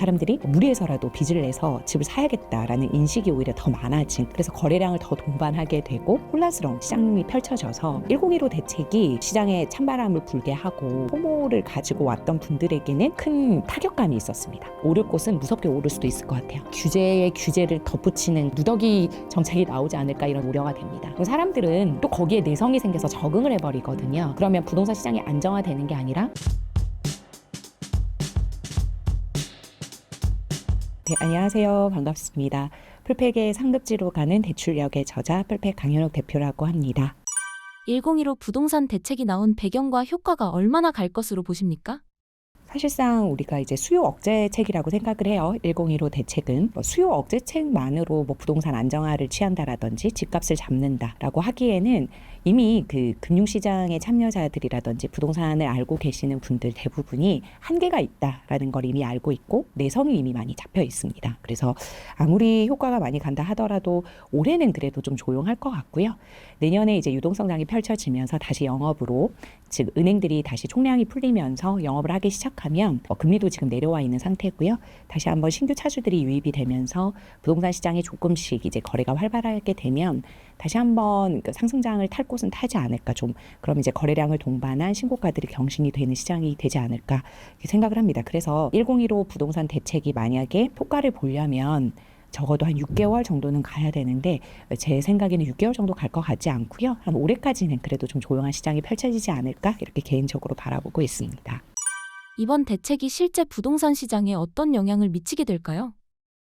사람들이 무리해서라도 빚을 내서 집을 사야겠다라는 인식이 오히려 더 많아진, 그래서 거래량을 더 동반하게 되고 혼란스러운 시장이 펼쳐져서 1015 대책이 시장에 찬바람을 불게 하고 포모를 가지고 왔던 분들에게는 큰 타격감이 있었습니다. 오를 곳은 무섭게 오를 수도 있을 것 같아요. 규제에 규제를 덧붙이는 누더기 정책이 나오지 않을까 이런 우려가 됩니다. 사람들은 또 거기에 내성이 생겨서 적응을 해버리거든요. 그러면 부동산 시장이 안정화되는 게 아니라 네, 안녕하세요. 반갑습니다. 풀팩의 상급지로 가는 대출력의 저자 풀팩 강현욱 대표라고 합니다. 1015 부동산 대책이 나온 배경과 효과가 얼마나 갈 것으로 보십니까? 사실상 우리가 이제 수요 억제책이라고 생각을 해요. 1015 대책은 수요 억제책만으로 부동산 안정화를 취한다라든지 집값을 잡는다라고 하기에는 이미 그 금융시장의 참여자들이라든지 부동산을 알고 계시는 분들 대부분이 한계가 있다라는 걸 이미 알고 있고 내성이 이미 많이 잡혀 있습니다. 그래서 아무리 효과가 많이 간다 하더라도 올해는 그래도 좀 조용할 것 같고요. 내년에 이제 유동성장이 펼쳐지면서 다시 영업으로, 즉 은행들이 다시 총량이 풀리면서 영업을 하기 시작하면 금리도 지금 내려와 있는 상태고요. 다시 한번 신규 차주들이 유입이 되면서 부동산 시장이 조금씩 이제 거래가 활발하게 되면 다시 한번 상승장을 탈 곳은 타지 않을까, 좀 그럼 이제 거래량을 동반한 신고가들이 경신이 되는 시장이 되지 않을까 이렇게 생각을 합니다. 그래서 1015 부동산 대책이 만약에 효과를 보려면 적어도 한 6개월 정도는 가야 되는데 제 생각에는 6개월 정도 갈 것 같지 않고요. 한 올해까지는 그래도 좀 조용한 시장이 펼쳐지지 않을까 이렇게 개인적으로 바라보고 있습니다. 이번 대책이 실제 부동산 시장에 어떤 영향을 미치게 될까요?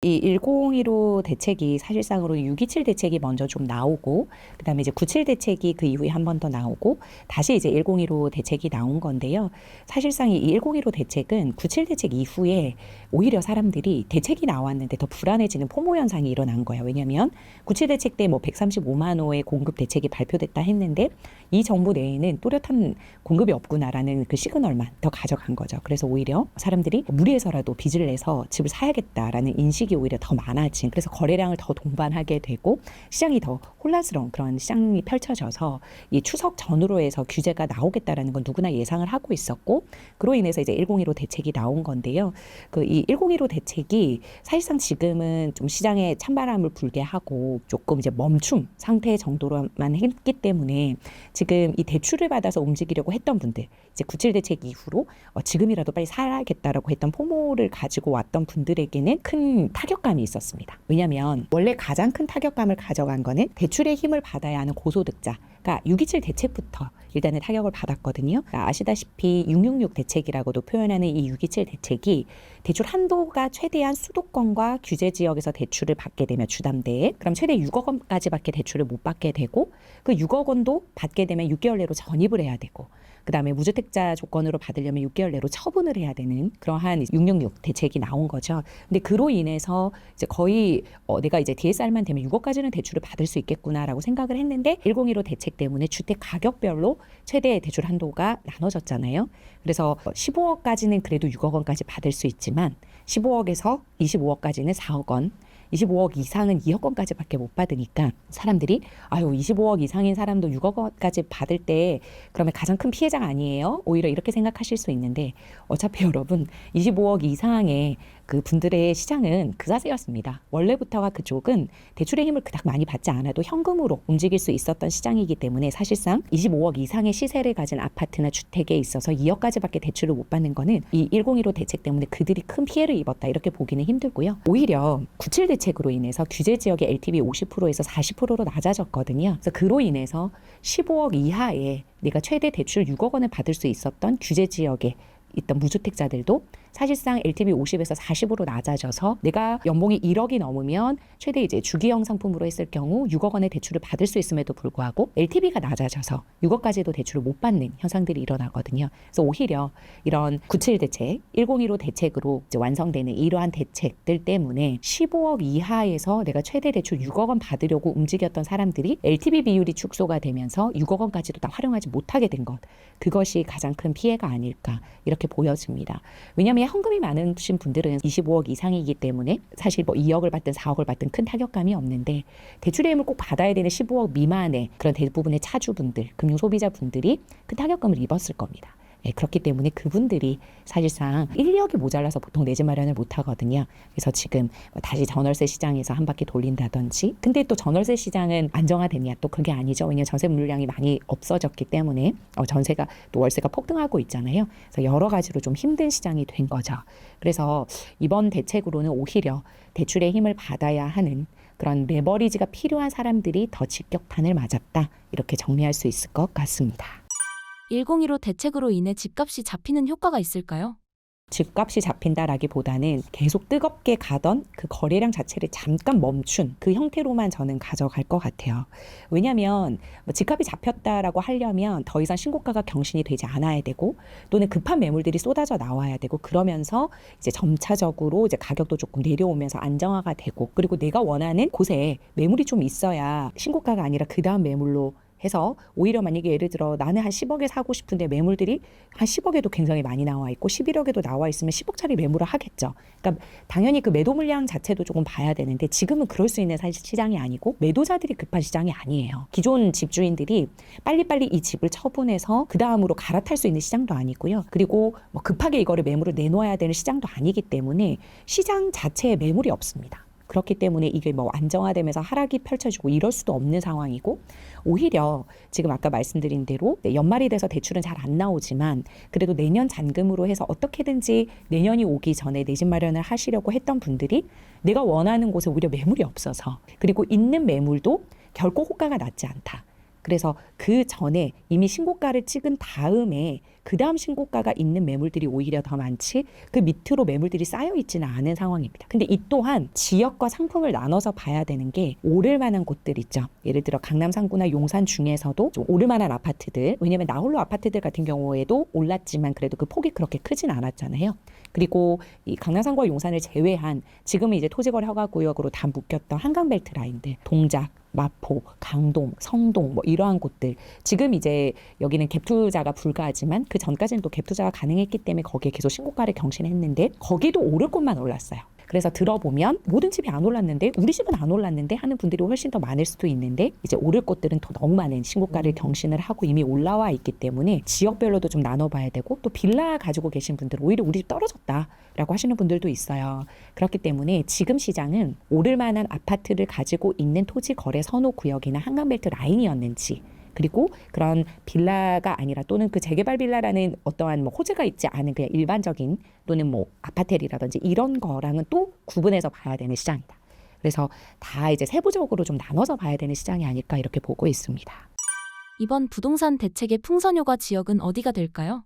이 1015 대책이 사실상으로 627 대책이 먼저 좀 나오고, 그 다음에 이제 97 대책이 그 이후에 한 번 더 나오고, 다시 이제 1015 대책이 나온 건데요. 사실상 이 1015 대책은 97 대책 이후에 오히려 사람들이 대책이 나왔는데 더 불안해지는 포모 현상이 일어난 거예요. 왜냐하면 97 대책 때 135만 호의 공급 대책이 발표됐다 했는데 이 정부 내에는 또렷한 공급이 없구나라는 그 시그널만 더 가져간 거죠. 그래서 오히려 사람들이 무리해서라도 빚을 내서 집을 사야겠다라는 인식이 오히려 더 많아진, 그래서 거래량을 더 동반하게 되고 시장이 더 혼란스러운 그런 시장이 펼쳐져서 이 추석 전후로 해서 규제가 나오겠다라는 건 누구나 예상을 하고 있었고, 그로 인해서 이제 1015 대책이 나온 건데요. 이 1015 대책이 사실상 지금은 좀 시장에 찬바람을 불게 하고 조금 이제 멈춤 상태 정도로만 했기 때문에 지금 이 대출을 받아서 움직이려고 했던 분들, 이제 97 대책 이후로 지금이라도 빨리 살아야겠다라고 했던 포모를 가지고 왔던 분들에게는 큰 타격감이 있었습니다. 왜냐하면 원래 가장 큰 타격감을 가져간 거는 대출의 힘을 받아야 하는 고소득자, 그러니까 627 대책부터 일단은 타격을 받았거든요. 그러니까 아시다시피 666 대책이라고도 표현하는 이 627 대책이 대출 한도가 최대한 수도권과 규제 지역에서 대출을 받게 되면 주담대에 그럼 최대 6억 원까지밖에 대출을 못 받게 되고, 그 6억 원도 받게 되면 6개월 내로 전입을 해야 되고, 그 다음에 무주택자 조건으로 받으려면 6개월 내로 처분을 해야 되는 그러한 666 대책이 나온 거죠. 근데 그로 인해서 이제 거의 내가 이제 DSR만 되면 6억까지는 대출을 받을 수 있겠구나라고 생각을 했는데 1015 대책 때문에 주택 가격별로 최대 대출 한도가 나눠졌잖아요. 그래서 15억까지는 그래도 6억 원까지 받을 수 있지만 15억에서 25억까지는 4억 원, 25억 이상은 2억 원까지밖에 못 받으니까 사람들이 25억 이상인 사람도 6억 원까지 받을 때 그러면 가장 큰 피해자가 아니에요? 오히려 이렇게 생각하실 수 있는데 어차피 여러분 25억 이상의 그 분들의 시장은 그 자세였습니다. 원래부터가 그쪽은 대출의 힘을 그닥 많이 받지 않아도 현금으로 움직일 수 있었던 시장이기 때문에 사실상 25억 이상의 시세를 가진 아파트나 주택에 있어서 2억까지밖에 대출을 못 받는 거는 이 1015 대책 때문에 그들이 큰 피해를 입었다 이렇게 보기는 힘들고요. 오히려 97 대책으로 인해서 규제 지역의 LTV 50%에서 40%로 낮아졌거든요. 그래서 그로 인해서 15억 이하에 내가 최대 대출 6억 원을 받을 수 있었던 규제 지역에 있던 무주택자들도 사실상 LTV 50에서 40으로 낮아져서 내가 연봉이 1억이 넘으면 최대 이제 주기형 상품으로 했을 경우 6억 원의 대출을 받을 수 있음에도 불구하고 LTV가 낮아져서 6억까지도 대출을 못 받는 현상들이 일어나거든요. 그래서 오히려 이런 97 대책, 1015 대책으로 이제 완성되는 이러한 대책들 때문에 15억 이하에서 내가 최대 대출 6억 원 받으려고 움직였던 사람들이 LTV 비율이 축소가 되면서 6억 원까지도 다 활용하지 못하게 된 것, 그것이 가장 큰 피해가 아닐까 이렇게 보여집니다. 왜냐하면 현금이 많으신 분들은 25억 이상이기 때문에 사실 2억을 받든 4억을 받든 큰 타격감이 없는데 대출의 힘을 꼭 받아야 되는 15억 미만의 그런 대부분의 차주분들, 금융소비자분들이 큰 타격감을 입었을 겁니다. 그렇기 때문에 그분들이 사실상 인력이 모자라서 보통 내 집 마련을 못 하거든요. 그래서 지금 다시 전월세 시장에서 한 바퀴 돌린다든지. 근데 또 전월세 시장은 안정화됐냐? 또 그게 아니죠. 왜냐하면 전세 물량이 많이 없어졌기 때문에 전세가 또 월세가 폭등하고 있잖아요. 그래서 여러 가지로 좀 힘든 시장이 된 거죠. 그래서 이번 대책으로는 오히려 대출의 힘을 받아야 하는 그런 레버리지가 필요한 사람들이 더 직격탄을 맞았다. 이렇게 정리할 수 있을 것 같습니다. 1015 대책으로 인해 집값이 잡히는 효과가 있을까요? 집값이 잡힌다라기보다는 계속 뜨겁게 가던 그 거래량 자체를 잠깐 멈춘 그 형태로만 저는 가져갈 것 같아요. 왜냐하면 집값이 잡혔다라고 하려면 더 이상 신고가가 경신이 되지 않아야 되고 또는 급한 매물들이 쏟아져 나와야 되고 그러면서 이제 점차적으로 이제 가격도 조금 내려오면서 안정화가 되고 그리고 내가 원하는 곳에 매물이 좀 있어야 신고가가 아니라 그 다음 매물로 해서 오히려 만약에 예를 들어 나는 한 10억에 사고 싶은데 매물들이 한 10억에도 굉장히 많이 나와 있고 11억에도 나와 있으면 10억짜리 매물을 하겠죠. 그러니까 당연히 그 매도 물량 자체도 조금 봐야 되는데 지금은 그럴 수 있는 사실 시장이 아니고 매도자들이 급한 시장이 아니에요. 기존 집주인들이 빨리빨리 이 집을 처분해서 그 다음으로 갈아탈 수 있는 시장도 아니고요. 그리고 뭐 급하게 이거를 매물을 내놓아야 되는 시장도 아니기 때문에 시장 자체에 매물이 없습니다. 그렇기 때문에 이게 뭐 안정화되면서 하락이 펼쳐지고 이럴 수도 없는 상황이고 오히려 지금 아까 말씀드린 대로 연말이 돼서 대출은 잘 안 나오지만 그래도 내년 잔금으로 해서 어떻게든지 내년이 오기 전에 내 집 마련을 하시려고 했던 분들이 내가 원하는 곳에 오히려 매물이 없어서 그리고 있는 매물도 결코 호가가 낮지 않다. 그래서 그 전에 이미 신고가를 찍은 다음에 그 다음 신고가가 있는 매물들이 오히려 더 많지 그 밑으로 매물들이 쌓여 있지는 않은 상황입니다. 근데 이 또한 지역과 상품을 나눠서 봐야 되는 게 오를 만한 곳들 있죠. 예를 들어 강남 상구나 용산 중에서도 좀 오를 만한 아파트들 왜냐하면 나홀로 아파트들 같은 경우에도 올랐지만 그래도 그 폭이 그렇게 크진 않았잖아요. 그리고 이 강남 상구와 용산을 제외한 지금은 이제 토지거래 허가구역으로 다 묶였던 한강벨트 라인들 동작 마포, 강동, 성동 뭐 이러한 곳들 지금 이제 여기는 갭 투자가 불가하지만 그 전까지는 또 갭 투자가 가능했기 때문에 거기에 계속 신고가를 경신했는데 거기도 오를 곳만 올랐어요. 그래서 들어보면 모든 집이 안 올랐는데 우리 집은 안 올랐는데 하는 분들이 훨씬 더 많을 수도 있는데 이제 오를 곳들은 더 너무 많은 신고가를 경신을 하고 이미 올라와 있기 때문에 지역별로도 좀 나눠봐야 되고 또 빌라 가지고 계신 분들은 오히려 우리 집 떨어졌다라고 하시는 분들도 있어요. 그렇기 때문에 지금 시장은 오를 만한 아파트를 가지고 있는 토지 거래 선호 구역이나 한강벨트 라인이었는지 그리고 그런 빌라가 아니라 또는 그 재개발 빌라라는 어떠한 뭐 호재가 있지 않은 그냥 일반적인 또는 뭐 아파텔이라든지 이런 거랑은 또 구분해서 봐야 되는 시장이다. 그래서 다 이제 세부적으로 좀 나눠서 봐야 되는 시장이 아닐까 이렇게 보고 있습니다. 이번 부동산 대책의 풍선효과 지역은 어디가 될까요?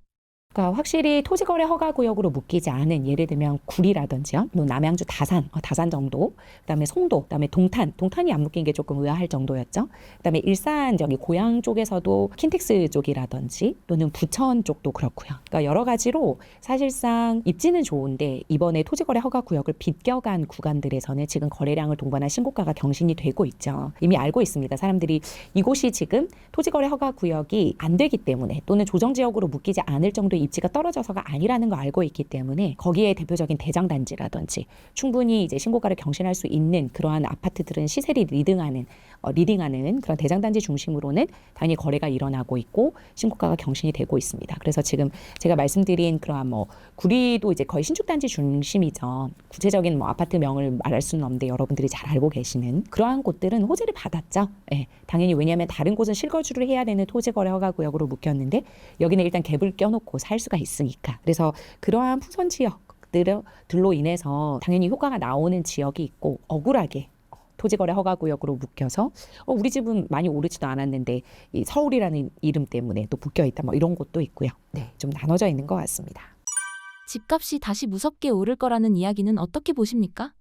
그러니까 확실히 토지거래 허가구역으로 묶이지 않은 예를 들면 구리라든지요, 뭐 남양주 다산 정도, 그다음에 송도, 그다음에 동탄이 안 묶인 게 조금 의아할 정도였죠. 그다음에 일산 저기 고양 쪽에서도 킨텍스 쪽이라든지 또는 부천 쪽도 그렇고요. 그러니까 여러 가지로 사실상 입지는 좋은데 이번에 토지거래 허가구역을 빗겨간 구간들에서는 지금 거래량을 동반한 신고가가 경신이 되고 있죠. 이미 알고 있습니다. 사람들이 이곳이 지금 토지거래 허가구역이 안 되기 때문에 또는 조정지역으로 묶이지 않을 정도의 입지가 떨어져서가 아니라는 거 알고 있기 때문에 거기에 대표적인 대장단지라든지 충분히 이제 신고가를 경신할 수 있는 그러한 아파트들은 시세를 리딩하는 그런 대장단지 중심으로는 당연히 거래가 일어나고 있고 신고가가 경신이 되고 있습니다. 그래서 지금 제가 말씀드린 그러한 뭐 구리도 이제 거의 신축단지 중심이죠. 구체적인 뭐 아파트 명을 말할 수는 없는데 여러분들이 잘 알고 계시는 그러한 곳들은 호재를 받았죠. 예, 당연히 왜냐하면 다른 곳은 실거주를 해야 되는 토지거래 허가구역으로 묶였는데 여기는 일단 갭을 껴놓고 살 수가 있으니까. 그래서 그러한 풍선 지역들로 인해서 당연히 효과가 나오는 지역이 있고 억울하게 토지거래 허가구역으로 묶여서 우리 집은 많이 오르지도 않았는데 이 서울이라는 이름 때문에 또 묶여있다 뭐 이런 곳도 있고요. 네, 좀 나눠져 있는 것 같습니다. 집값이 다시 무섭게 오를 거라는 이야기는 어떻게 보십니까?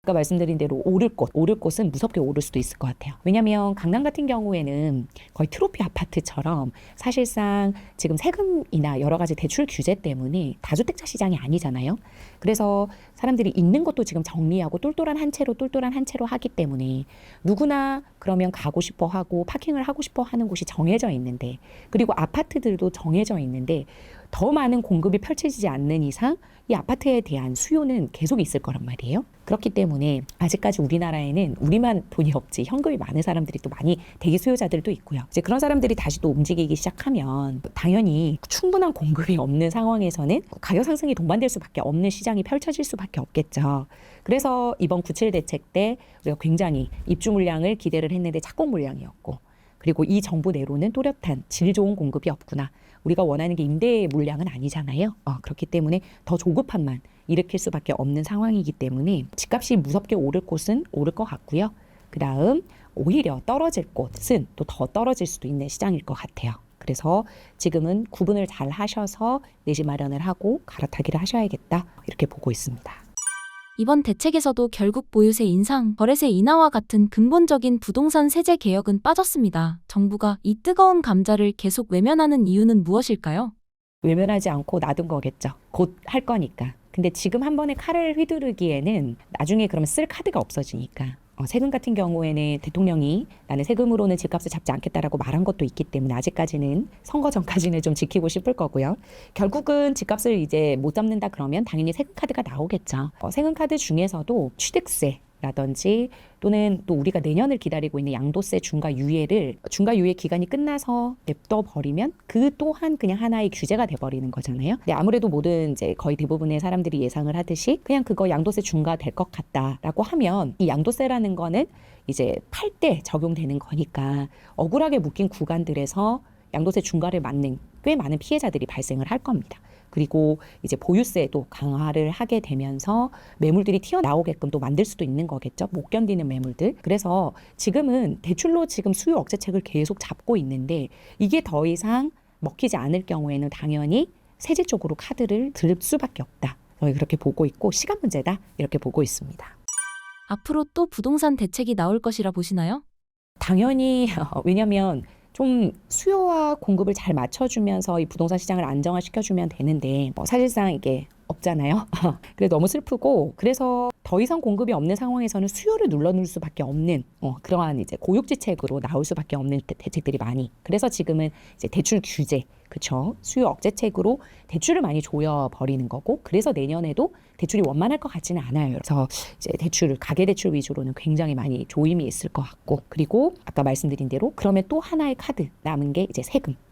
아까 말씀드린 대로 오를 곳은 무섭게 오를 수도 있을 것 같아요. 왜냐하면 강남 같은 경우에는 거의 트로피 아파트처럼 사실상 지금 세금이나 여러 가지 대출 규제 때문에 다주택자 시장이 아니잖아요. 그래서 사람들이 있는 것도 지금 정리하고 똘똘한 한 채로 하기 때문에 누구나 그러면 가고 싶어 하고 파킹을 하고 싶어 하는 곳이 정해져 있는데 그리고 아파트들도 정해져 있는데 더 많은 공급이 펼쳐지지 않는 이상 이 아파트에 대한 수요는 계속 있을 거란 말이에요. 그렇기 때문에 아직까지 우리나라에는 우리만 돈이 없지 현금이 많은 사람들이 또 많이 대기 수요자들도 있고요. 이제 그런 사람들이 다시 또 움직이기 시작하면 당연히 충분한 공급이 없는 상황에서는 가격 상승이 동반될 수밖에 없는 시장이 펼쳐질 수밖에 없겠죠. 그래서 이번 97 대책 때 우리가 굉장히 입주 물량을 기대를 했는데 착공 물량이었고, 그리고 이 정부 내로는 또렷한 질 좋은 공급이 없구나. 우리가 원하는 게 임대 물량은 아니잖아요. 그렇기 때문에 더 조급함만 일으킬 수밖에 없는 상황이기 때문에 집값이 무섭게 오를 곳은 오를 것 같고요. 그 다음 오히려 떨어질 곳은 또 더 떨어질 수도 있는 시장일 것 같아요. 그래서 지금은 구분을 잘 하셔서 내 집 마련을 하고 갈아타기를 하셔야겠다, 이렇게 보고 있습니다. 이번 대책에서도 결국 보유세 인상, 거래세 인하와 같은 근본적인 부동산 세제 개혁은 빠졌습니다. 정부가 이 뜨거운 감자를 계속 외면하는 이유는 무엇일까요? 외면하지 않고 놔둔 거겠죠. 곧 할 거니까. 근데 지금 한 번에 칼을 휘두르기에는 나중에 그러면 쓸 카드가 없어지니까. 세금 같은 경우에는 대통령이 나는 세금으로는 집값을 잡지 않겠다라고 말한 것도 있기 때문에 아직까지는 선거 전까지는 좀 지키고 싶을 거고요. 결국은 집값을 이제 못 잡는다 그러면 당연히 세금 카드가 나오겠죠. 세금 카드 중에서도 취득세 라든지 또는 또 우리가 내년을 기다리고 있는 양도세 중과 유예를 중과 유예 기간이 끝나서 냅둬 버리면 그 또한 그냥 하나의 규제가 돼 버리는 거잖아요. 근데 아무래도 모든 이제 거의 대부분의 사람들이 예상을 하듯이 그냥 그거 양도세 중과 될 것 같다라고 하면 이 양도세라는 거는 이제 팔 때 적용되는 거니까 억울하게 묶인 구간들에서 양도세 중과를 맞는 꽤 많은 피해자들이 발생을 할 겁니다. 그리고 이제 보유세도 강화를 하게 되면서 매물들이 튀어나오게끔 또 만들 수도 있는 거겠죠. 못 견디는 매물들. 그래서 지금은 대출로 지금 수요 억제책을 계속 잡고 있는데 이게 더 이상 먹히지 않을 경우에는 당연히 세제 쪽으로 카드를 들 수밖에 없다. 저희 그렇게 보고 있고 시간 문제다, 이렇게 보고 있습니다. 앞으로 또 부동산 대책이 나올 것이라 보시나요? 당연히 왜냐하면 좀 수요와 공급을 잘 맞춰주면서 이 부동산 시장을 안정화시켜주면 되는데 사실상 이게 없잖아요. 그래 너무 슬프고, 그래서 더 이상 공급이 없는 상황에서는 수요를 눌러놓을 수밖에 없는 그러한 이제 고육지책으로 나올 수밖에 없는 대책들이 많이. 그래서 지금은 이제 대출 규제, 그렇죠? 수요 억제책으로 대출을 많이 조여 버리는 거고, 그래서 내년에도 대출이 원만할 것 같지는 않아요. 그래서 이제 대출, 가계 대출 위주로는 굉장히 많이 조임이 있을 것 같고, 그리고 아까 말씀드린 대로 그러면 또 하나의 카드 남은 게 이제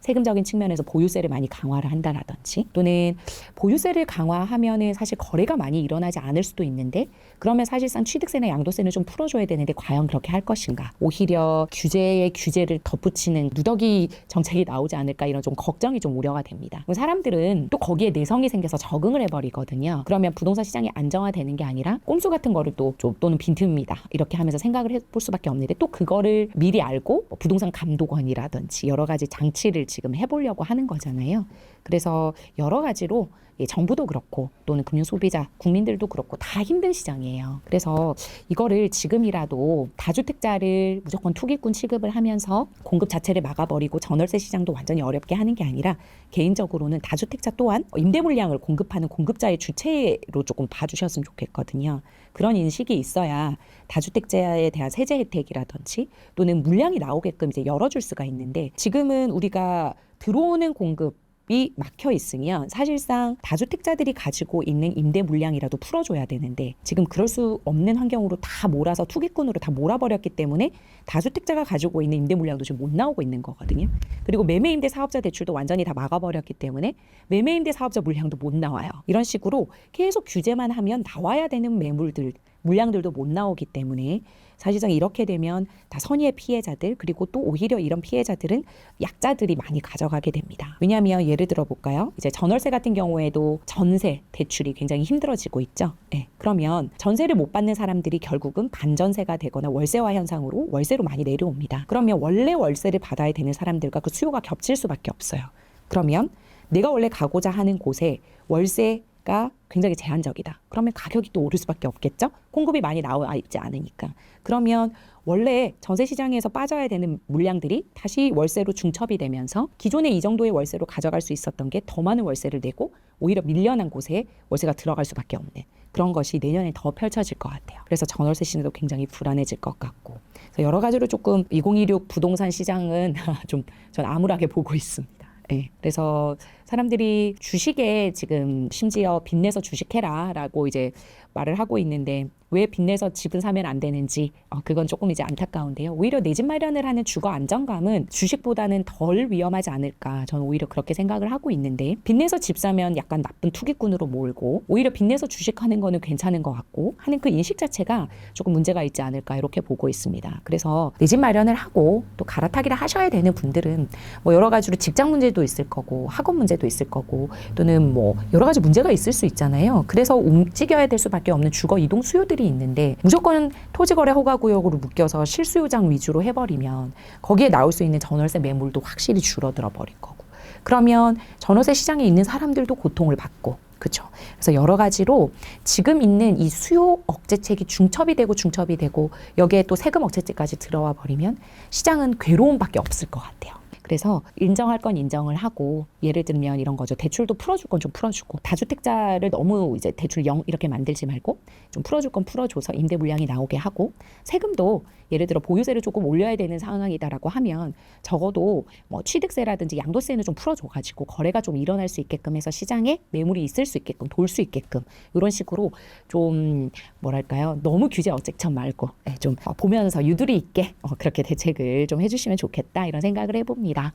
세금적인 측면에서 보유세를 많이 강화를 한다라든지, 또는 보유세를 강화하면은 사실 거래가 많이 일어나지 않을 수도 있는데 그러면 사실상 취득세나 양도세는 좀 풀어줘야 되는데 과연 그렇게 할 것인가? 오히려 규제에 규제를 덧붙이는 누더기 정책이 나오지 않을까, 이런 좀 걱정이 좀 우려가 됩니다. 사람들은 또 거기에 내성이 생겨서 적응을 해버리거든요. 그러면 부동산 시장이 안정화되는 게 아니라 꼼수 같은 거를 또는 빈틈입니다, 이렇게 하면서 생각을 해볼 수밖에 없는데, 또 그거를 미리 알고 부동산 감독원이라든지 여러 가지 장치를 지금 해보려고 하는 거잖아요. 그래서 여러 가지로 정부도 그렇고 또는 금융 소비자, 국민들도 그렇고 다 힘든 시장이에요. 그래서 이거를 지금이라도 다주택자를 무조건 투기꾼 취급을 하면서 공급 자체를 막아버리고 전월세 시장도 완전히 어렵게 하는 게 아니라 개인적으로는 다주택자 또한 임대 물량을 공급하는 공급자의 주체로 조금 봐주셨으면 좋겠거든요. 그런 인식이 있어야 다주택자에 대한 세제 혜택이라든지 또는 물량이 나오게끔 이제 열어줄 수가 있는데, 지금은 우리가 들어오는 공급이 막혀 있으면 사실상 다주택자들이 가지고 있는 임대 물량이라도 풀어줘야 되는데 지금 그럴 수 없는 환경으로 다 몰아서 투기꾼으로 다 몰아버렸기 때문에 다주택자가 가지고 있는 임대 물량도 지금 못 나오고 있는 거거든요. 그리고 매매임대 사업자 대출도 완전히 다 막아버렸기 때문에 매매임대 사업자 물량도 못 나와요. 이런 식으로 계속 규제만 하면 나와야 되는 매물들, 물량들도 못 나오기 때문에 사실상 이렇게 되면 다 선의의 피해자들, 그리고 또 오히려 이런 피해자들은 약자들이 많이 가져가게 됩니다. 왜냐하면 예를 들어 볼까요? 이제 전월세 같은 경우에도 전세 대출이 굉장히 힘들어지고 있죠. 네. 그러면 전세를 못 받는 사람들이 결국은 반전세가 되거나 월세화 현상으로 월세로 많이 내려옵니다. 그러면 원래 월세를 받아야 되는 사람들과 그 수요가 겹칠 수밖에 없어요. 그러면 내가 원래 가고자 하는 곳에 월세가 굉장히 제한적이다. 그러면 가격이 또 오를 수밖에 없겠죠? 공급이 많이 나와 있지 않으니까. 그러면 원래 전세 시장에서 빠져야 되는 물량들이 다시 월세로 중첩이 되면서 기존에 이 정도의 월세로 가져갈 수 있었던 게 더 많은 월세를 내고 오히려 밀려난 곳에 월세가 들어갈 수밖에 없는 그런 것이 내년에 더 펼쳐질 것 같아요. 그래서 전월세 시장도 굉장히 불안해질 것 같고, 그래서 여러 가지로 조금 2026 부동산 시장은 좀 전 암울하게 보고 있습니다. 네. 그래서 사람들이 주식에 지금 심지어 빚내서 주식해라라고 이제 말을 하고 있는데 왜 빚내서 집은 사면 안 되는지 그건 조금 이제 안타까운데요. 오히려 내 집 마련을 하는 주거 안정감은 주식보다는 덜 위험하지 않을까 저는 오히려 그렇게 생각을 하고 있는데 빚내서 집 사면 약간 나쁜 투기꾼으로 몰고 오히려 빚내서 주식하는 거는 괜찮은 것 같고 하는 그 인식 자체가 조금 문제가 있지 않을까 이렇게 보고 있습니다. 그래서 내 집 마련을 하고 또 갈아타기를 하셔야 되는 분들은 뭐 여러 가지로 직장 문제도 있을 거고 학업 문제도 있을 거고 또는 뭐 여러 가지 문제가 있을 수 있잖아요. 그래서 움직여야 될 수밖에 없는 주거 이동 수요들이 있는데 무조건 토지거래 허가구역으로 묶여서 실수요장 위주로 해버리면 거기에 나올 수 있는 전월세 매물도 확실히 줄어들어 버릴 거고 그러면 전월세 시장에 있는 사람들도 고통을 받고 그렇죠. 그래서 여러 가지로 지금 있는 이 수요 억제책이 중첩이 되고 여기에 또 세금 억제책까지 들어와 버리면 시장은 괴로움밖에 없을 것 같아요. 그래서 인정할 건 인정을 하고 예를 들면 이런 거죠. 대출도 풀어줄 건 좀 풀어주고 다주택자를 너무 이제 대출 0 이렇게 만들지 말고 좀 풀어줄 건 풀어줘서 임대 물량이 나오게 하고 세금도 예를 들어 보유세를 조금 올려야 되는 상황이다라고 하면 적어도 뭐 취득세라든지 양도세는 좀 풀어줘가지고 거래가 좀 일어날 수 있게끔 해서 시장에 매물이 있을 수 있게끔 돌 수 있게끔 이런 식으로 좀 뭐랄까요 너무 규제 억제처럼 말고 좀 보면서 유두리 있게 그렇게 대책을 좀 해주시면 좋겠다 이런 생각을 해봅니다.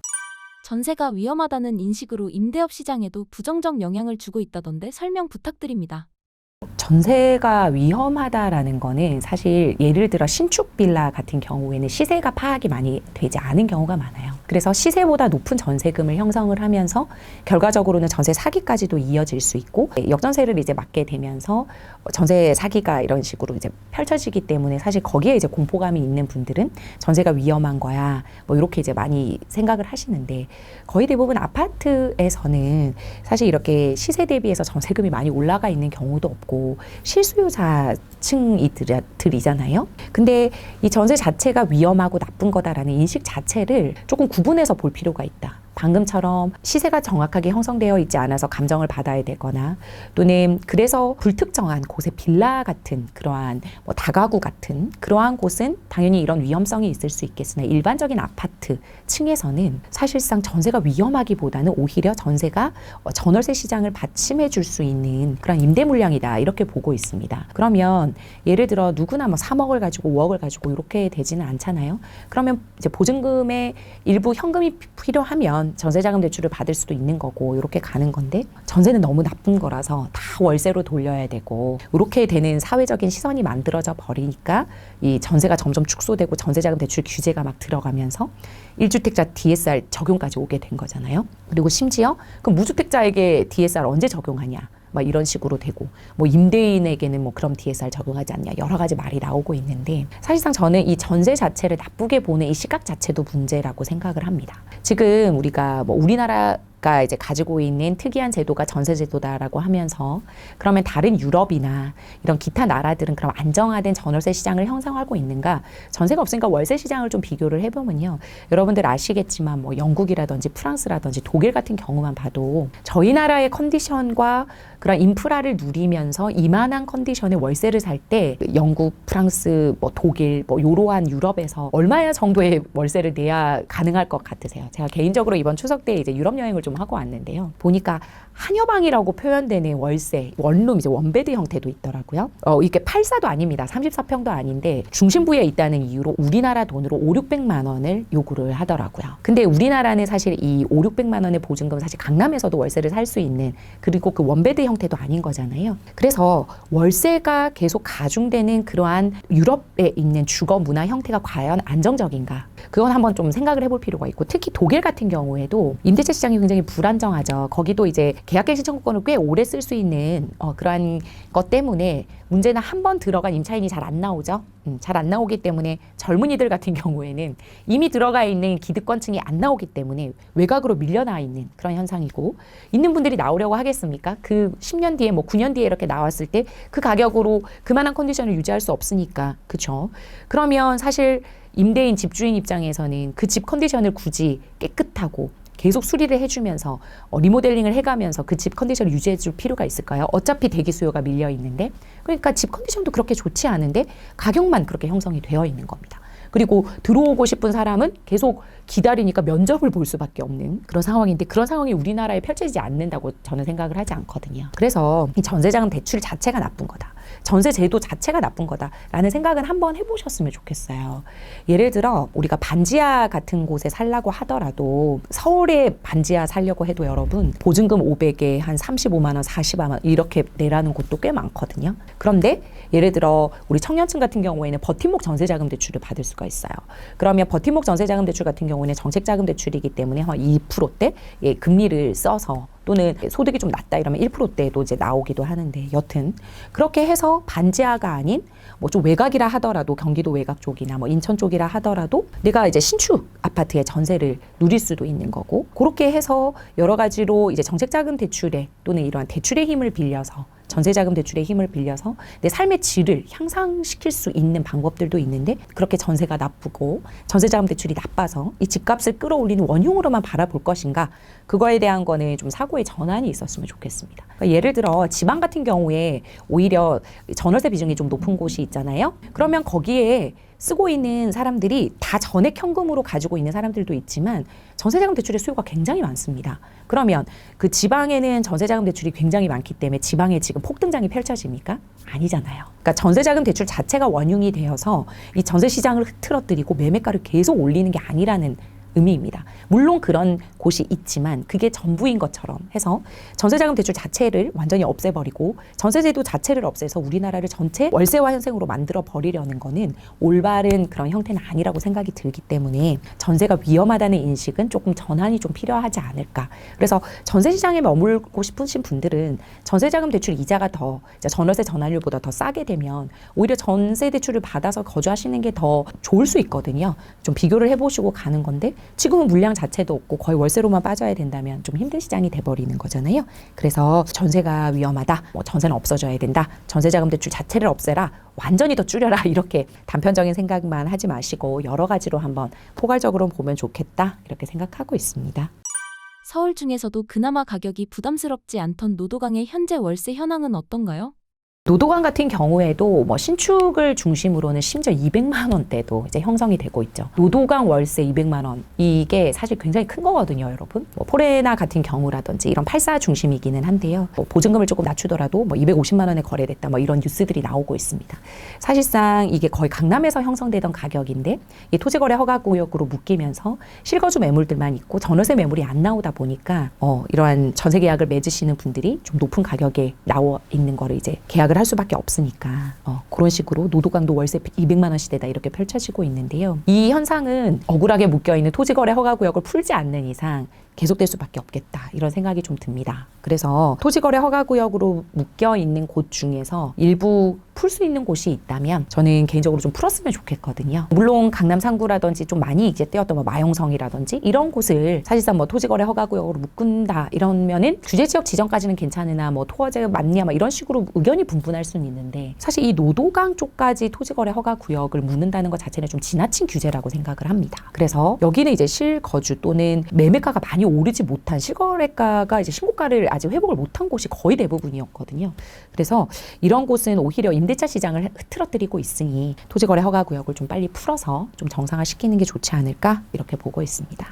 전세가 위험하다는 인식으로 임대업 시장에도 부정적 영향을 주고 있다던데 설명 부탁드립니다. 전세가 위험하다라는 거는 사실 예를 들어 신축 빌라 같은 경우에는 시세가 파악이 많이 되지 않은 경우가 많아요. 그래서 시세보다 높은 전세금을 형성을 하면서 결과적으로는 전세 사기까지도 이어질 수 있고 역전세를 이제 맞게 되면서 전세 사기가 이런 식으로 이제 펼쳐지기 때문에 사실 거기에 이제 공포감이 있는 분들은 전세가 위험한 거야 뭐 이렇게 이제 많이 생각을 하시는데 거의 대부분 아파트에서는 사실 이렇게 시세 대비해서 전세금이 많이 올라가 있는 경우도 없고 실수요자층이들이잖아요. 근데 이 전세 자체가 위험하고 나쁜 거다라는 인식 자체를 조금 구분해서 볼 필요가 있다. 방금처럼 시세가 정확하게 형성되어 있지 않아서 감정을 받아야 되거나 또는 그래서 불특정한 곳에 빌라 같은 그러한 뭐 다가구 같은 그러한 곳은 당연히 이런 위험성이 있을 수 있겠으나 일반적인 아파트 층에서는 사실상 전세가 위험하기보다는 오히려 전세가 전월세 시장을 받침해 줄 수 있는 그런 임대 물량이다 이렇게 보고 있습니다. 그러면 예를 들어 누구나 뭐 3억을 가지고 5억을 가지고 이렇게 되지는 않잖아요. 그러면 이제 보증금의 일부 현금이 필요하면 전세자금 대출을 받을 수도 있는 거고 이렇게 가는 건데 전세는 너무 나쁜 거라서 다 월세로 돌려야 되고 이렇게 되는 사회적인 시선이 만들어져 버리니까 이 전세가 점점 축소되고 전세자금 대출 규제가 막 들어가면서 1주택자 DSR 적용까지 오게 된 거잖아요. 그리고 심지어 그럼 무주택자에게 DSR 언제 적용하냐 막 이런 식으로 되고 뭐 임대인에게는 뭐 그럼 DSR 적용하지 않냐 여러 가지 말이 나오고 있는데 사실상 저는 이 전세 자체를 나쁘게 보는 이 시각 자체도 문제라고 생각을 합니다. 지금 우리가 뭐 우리나라가 이제 가지고 있는 특이한 제도가 전세 제도다라고 하면서 그러면 다른 유럽이나 이런 기타 나라들은 그럼 안정화된 전월세 시장을 형성하고 있는가? 전세가 없으니까 월세 시장을 좀 비교를 해보면요. 여러분들 아시겠지만 뭐 영국이라든지 프랑스라든지 독일 같은 경우만 봐도 저희 나라의 컨디션과 그런 인프라를 누리면서 이만한 컨디션의 월세를 살 때 영국, 프랑스, 뭐 독일, 뭐 이러한 유럽에서 얼마 정도의 월세를 내야 가능할 것 같으세요? 제가 개인적으로 이번 추석 때 이제 유럽 여행을 좀 하고 왔는데요. 보니까 한여방이라고 표현되는 월세, 원룸 이제 원베드 형태도 있더라고요. 이게 84도 아닙니다. 34평도 아닌데 중심부에 있다는 이유로 우리나라 돈으로 5, 600만 원을 요구를 하더라고요. 근데 우리나라는 사실 이 5, 600만 원의 보증금 사실 강남에서도 월세를 살 수 있는 그리고 그 원베드 형태도 아닌 거잖아요. 그래서 월세가 계속 가중되는 그러한 유럽에 있는 주거 문화 형태가 과연 안정적인가? 그건 한번 좀 생각을 해볼 필요가 있고 특히 독일 같은 경우에도 임대차 시장이 굉장히 불안정하죠. 거기도 이제 계약갱신 청구권을 꽤 오래 쓸 수 있는 그러한 것 때문에 문제는 한 번 들어간 임차인이 잘 안 나오죠. 잘 안 나오기 때문에 젊은이들 같은 경우에는 이미 들어가 있는 기득권층이 안 나오기 때문에 외곽으로 밀려나 있는 그런 현상이고 있는 분들이 나오려고 하겠습니까? 그 10년 뒤에 뭐 9년 뒤에 이렇게 나왔을 때 그 가격으로 그만한 컨디션을 유지할 수 없으니까 그렇죠. 그러면 사실 임대인 집주인 입장에서는 그 집 컨디션을 굳이 깨끗하고 계속 수리를 해주면서 리모델링을 해가면서 그 집 컨디션을 유지해줄 필요가 있을까요? 어차피 대기 수요가 밀려 있는데 그러니까 집 컨디션도 그렇게 좋지 않은데 가격만 그렇게 형성이 되어 있는 겁니다. 그리고 들어오고 싶은 사람은 계속 기다리니까 면접을 볼 수밖에 없는 그런 상황인데 그런 상황이 우리나라에 펼쳐지지 않는다고 저는 생각을 하지 않거든요. 그래서 이 전세자금 대출 자체가 나쁜 거다. 전세 제도 자체가 나쁜 거다라는 생각은 한번 해보셨으면 좋겠어요. 예를 들어 우리가 반지하 같은 곳에 살라고 하더라도 서울에 반지하 살려고 해도 여러분 보증금 500에 한 35만 원, 40만 원 이렇게 내라는 곳도 꽤 많거든요. 그런데 예를 들어 우리 청년층 같은 경우에는 버팀목 전세자금 대출을 받을 수가 있어요. 그러면 버팀목 전세자금 대출 같은 경우에는 정책자금 대출이기 때문에 한 2%대 금리를 써서 또는 소득이 좀 낮다 이러면 1%대도 이제 나오기도 하는데 여튼 그렇게 해서 반지하가 아닌 뭐 좀 외곽이라 하더라도 경기도 외곽 쪽이나 뭐 인천 쪽이라 하더라도 내가 이제 신축 아파트의 전세를 누릴 수도 있는 거고 그렇게 해서 여러 가지로 이제 정책자금 대출에 또는 이러한 대출의 힘을 빌려서 전세자금 대출의 힘을 빌려서 내 삶의 질을 향상시킬 수 있는 방법들도 있는데 그렇게 전세가 나쁘고 전세자금 대출이 나빠서 이 집값을 끌어올리는 원흉으로만 바라볼 것인가 그거에 대한 거는 좀 사고의 전환이 있었으면 좋겠습니다. 그러니까 예를 들어 지방 같은 경우에 오히려 전월세 비중이 좀 높은 곳이 있잖아요. 그러면 거기에 쓰고 있는 사람들이 다 전액 현금으로 가지고 있는 사람들도 있지만 전세자금 대출의 수요가 굉장히 많습니다. 그러면 그 지방에는 전세자금 대출이 굉장히 많기 때문에 지방에 지금 폭등장이 펼쳐집니까? 아니잖아요. 그러니까 전세자금 대출 자체가 원흉이 되어서 이 전세 시장을 흐트러뜨리고 매매가를 계속 올리는 게 아니라는 의미입니다. 물론 그런 곳이 있지만 그게 전부인 것처럼 해서 전세자금 대출 자체를 완전히 없애버리고 전세제도 자체를 없애서 우리나라를 전체 월세화 현상으로 만들어 버리려는 거는 올바른 그런 형태는 아니라고 생각이 들기 때문에 전세가 위험하다는 인식은 조금 전환이 좀 필요하지 않을까. 그래서 전세 시장에 머물고 싶으신 분들은 전세자금 대출 이자가 더 전월세 전환율보다 더 싸게 되면 오히려 전세 대출을 받아서 거주하시는 게 더 좋을 수 있거든요. 좀 비교를 해보시고 가는 건데 지금은 물량 자체도 없고 거의 월세로만 빠져야 된다면 좀 힘든 시장이 돼버리는 거잖아요. 그래서 전세가 위험하다, 뭐 전세는 없어져야 된다, 전세자금 대출 자체를 없애라, 완전히 더 줄여라 이렇게 단편적인 생각만 하지 마시고 여러 가지로 한번 포괄적으로 보면 좋겠다 이렇게 생각하고 있습니다. 서울 중에서도 그나마 가격이 부담스럽지 않던 노도강의 현재 월세 현황은 어떤가요? 노도강 같은 경우에도 뭐 신축을 중심으로는 심지어 200만 원대도 이제 형성이 되고 있죠. 노도강 월세 200만 원 이게 사실 굉장히 큰 거거든요, 여러분. 뭐 포레나 같은 경우라든지 이런 8사 중심이기는 한데요. 뭐 보증금을 조금 낮추더라도 뭐 250만 원에 거래됐다, 뭐 이런 뉴스들이 나오고 있습니다. 사실상 이게 거의 강남에서 형성되던 가격인데 이 토지거래 허가구역으로 묶이면서 실거주 매물들만 있고 전월세 매물이 안 나오다 보니까 이러한 전세 계약을 맺으시는 분들이 좀 높은 가격에 나와 있는 거를 이제 계약을 할 수밖에 없으니까 그런 식으로 노도강도 월세 200만 원 시대다 이렇게 펼쳐지고 있는데요. 이 현상은 억울하게 묶여있는 토지거래 허가구역을 풀지 않는 이상 계속될 수밖에 없겠다 이런 생각이 좀 듭니다. 그래서 토지거래 허가구역으로 묶여있는 곳 중에서 일부 풀 수 있는 곳이 있다면 저는 개인적으로 좀 풀었으면 좋겠거든요. 물론 강남 상구라든지 좀 많이 이제 떼었던 뭐 마용성이라든지 이런 곳을 사실상 뭐 토지거래 허가구역으로 묶은다 이러면은 규제지역 지정까지는 괜찮으나 뭐 토어제가 맞냐 막 이런 식으로 의견이 분분할 수는 있는데 사실 이 노도강 쪽까지 토지거래 허가구역을 묶는다는 것 자체는 좀 지나친 규제라고 생각을 합니다. 그래서 여기는 이제 실거주 또는 매매가가 많이 오르지 못한 실거래가가 이제 신고가를 아직 회복을 못한 곳이 거의 대부분이었거든요. 그래서 이런 곳은 오히려 임대차 시장을 흐트러뜨리고 있으니 토지거래 허가구역을 좀 빨리 풀어서 좀 정상화시키는 게 좋지 않을까 이렇게 보고 있습니다.